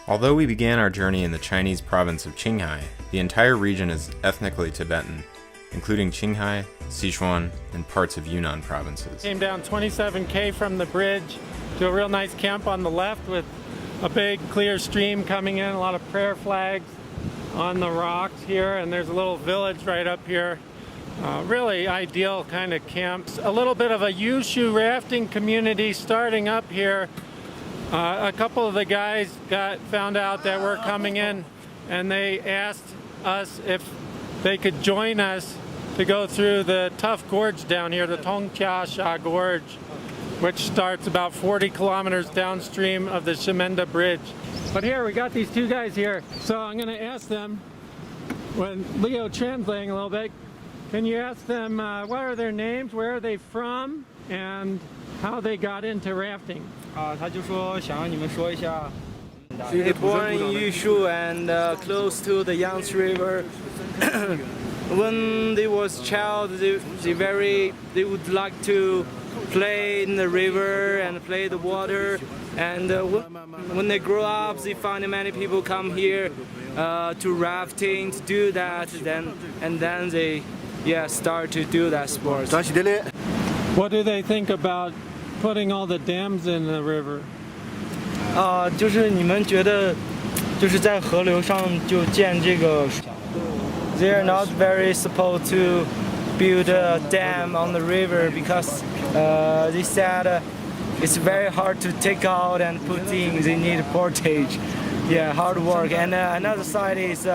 Although we began our journey in the Chinese province of Qinghai, the entire region is ethnically Tibetan, including Qinghai, Sichuan, and parts of Yunnan provinces. Came down 27K from the bridge to a real nice camp on the left with a big clear stream coming in, a lot of prayer flags on the rocks here, and there's a little village right up here. Really ideal kind of camps. A little bit of a Yushu rafting community starting up here. A couple of the guys found out that we're coming in, and they asked us if they could join us to go through the tough gorge down here, the Tongqiasha Gorge, which starts about 40 kilometers downstream of the Shimenda Bridge. But here, we got these two guys here. So I'm gonna ask them, when Leo translating a little bit, can you ask them what are their names, where are they from, and how they got into rafting? 他就说想让你们说一下。 Born in Yushu and close to the Yangtze River. When they was child, they would like to play in the river and play the water. And when they grow up, they find many people come here to rafting to do that. And then they start to do that sport. What do they think about putting all the dams in the river? 就是你们觉得，就是在河流上就建这个。They are not very supposed to build a dam on the river because they said it's very hard to take out and put in. They need portage. Yeah, hard work. And another side is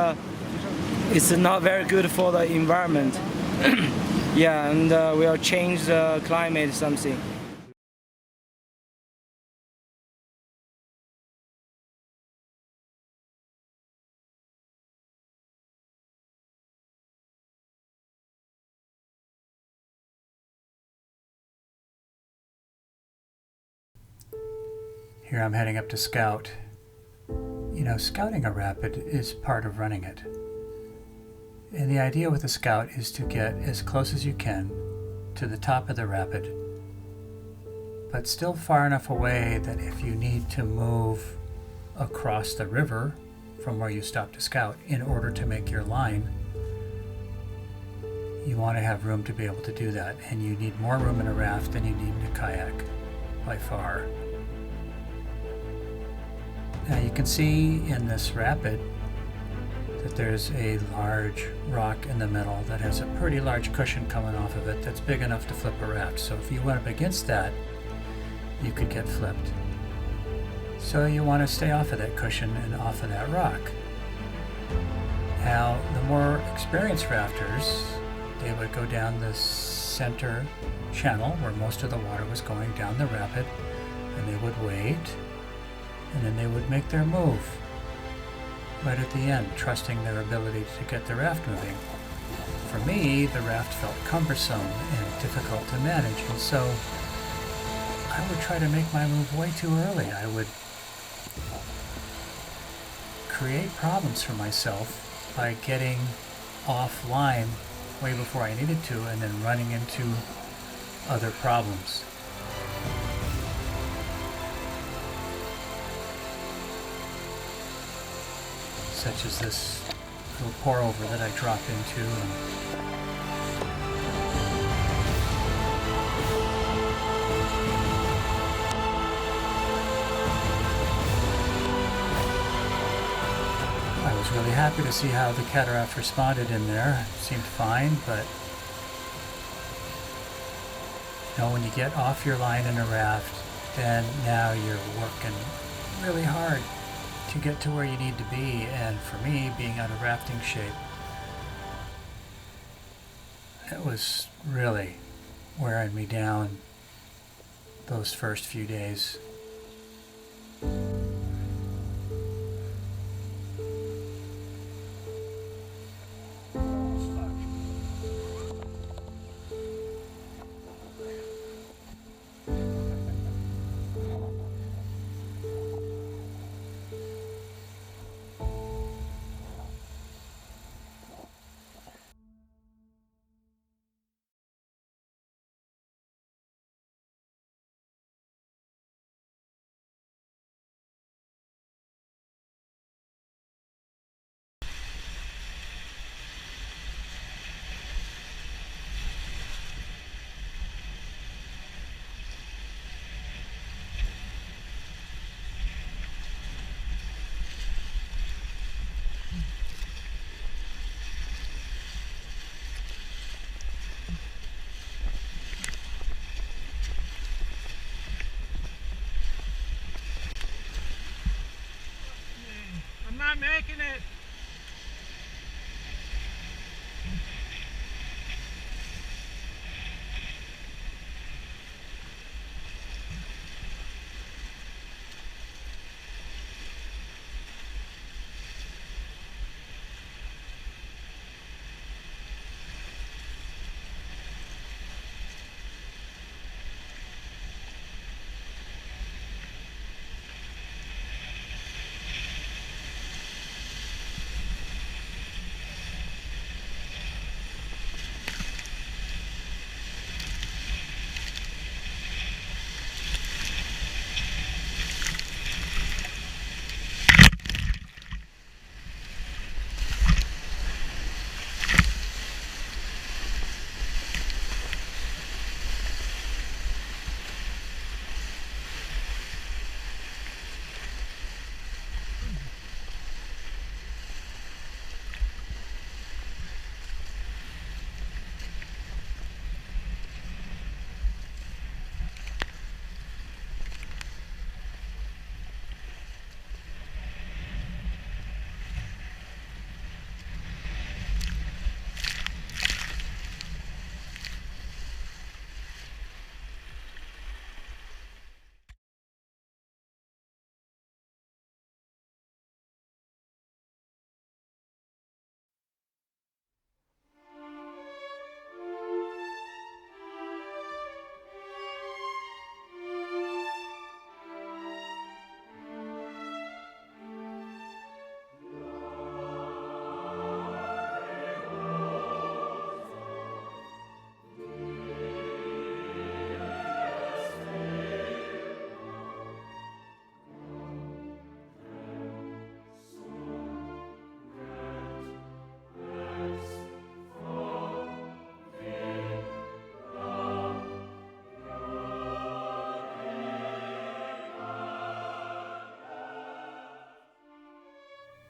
it's not very good for the environment. Yeah, and we'll change the climate something. Here I'm heading up to Scout. You know, scouting a rapid is part of running it. And the idea with a scout is to get as close as you can to the top of the rapid, but still far enough away that if you need to move across the river from where you stop to scout in order to make your line, you want to have room to be able to do that. And you need more room in a raft than you need in a kayak, by far. Now you can see in this rapid that there's a large rock in the middle that has a pretty large cushion coming off of it that's big enough to flip a raft. So if you went up against that, you could get flipped. So you want to stay off of that cushion and off of that rock. Now the more experienced rafters, they would go down the center channel where most of the water was going down the rapid, and they would wait, and then they would make their move right at the end, trusting their ability to get the raft moving. For me, the raft felt cumbersome and difficult to manage, and so I would try to make my move way too early. I would create problems for myself by getting offline way before I needed to and then running into other problems. Such as this little pour over that I dropped into. I was really happy to see how the cataract responded in there. It seemed fine, but you know, when you get off your line in a raft, then now you're working really hard to get to where you need to be. And for me, being out of rafting shape, it was really wearing me down those first few days. liking it.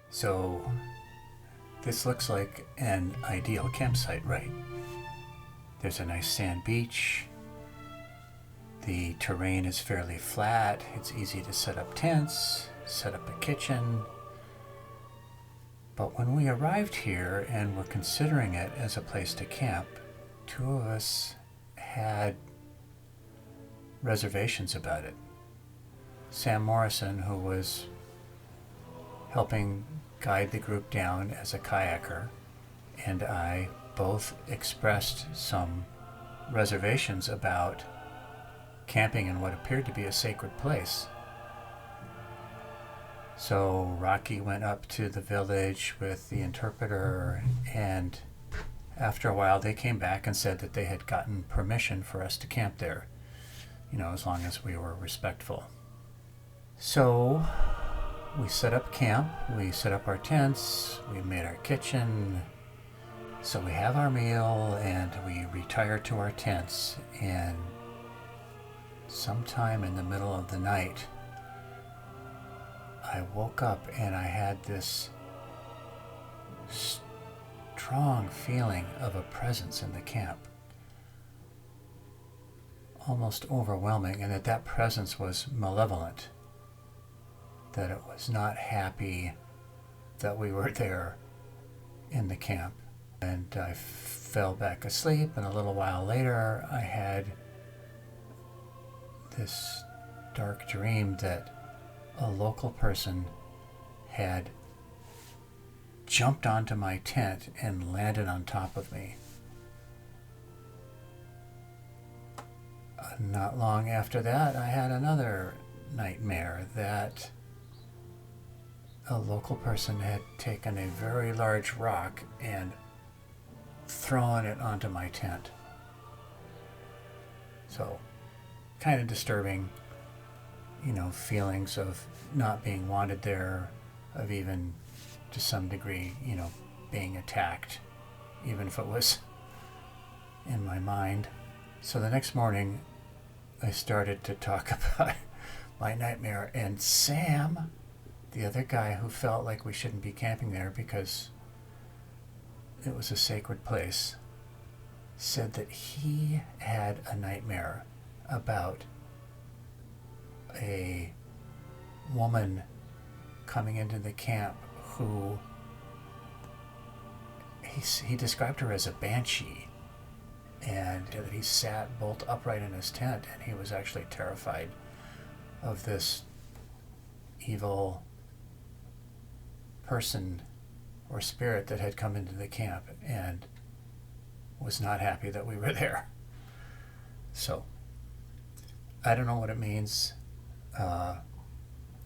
So this looks like an ideal campsite, right? There's a nice sand beach. The terrain is fairly flat. It's easy to set up tents, set up a kitchen. But when we arrived here and were considering it as a place to camp, two of us had reservations about it. Sam Morrison, who was helping guide the group down as a kayaker, and I both expressed some reservations about camping in what appeared to be a sacred place. So Rocky went up to the village with the interpreter, and after a while they came back and said that they had gotten permission for us to camp there, as long as we were respectful. So we set up camp, we set up our tents, we made our kitchen. So we have our meal and we retire to our tents, and sometime in the middle of the night, I woke up and I had this strong feeling of a presence in the camp. Almost overwhelming, and that presence was malevolent. That it was not happy that we were there in the camp. And I fell back asleep, and a little while later I had this dark dream that a local person had jumped onto my tent and landed on top of me. Not long after that, I had another nightmare that a local person had taken a very large rock and thrown it onto my tent. So, kind of disturbing, feelings of not being wanted there, of even to some degree, being attacked, even if it was in my mind. So the next morning, I started to talk about my nightmare, and Sam, the other guy who felt like we shouldn't be camping there because it was a sacred place, said that he had a nightmare about a woman coming into the camp who he described her as a banshee, and that he sat bolt upright in his tent, and he was actually terrified of this evil person or spirit that had come into the camp and was not happy that we were there. So I don't know what it means.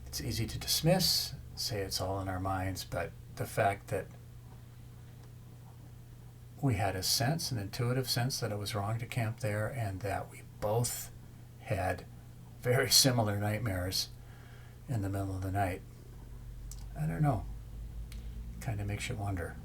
It's easy to dismiss, say it's all in our minds, but the fact that we had a sense, an intuitive sense that it was wrong to camp there, and that we both had very similar nightmares in the middle of the night. I don't know. Kind of makes you wonder.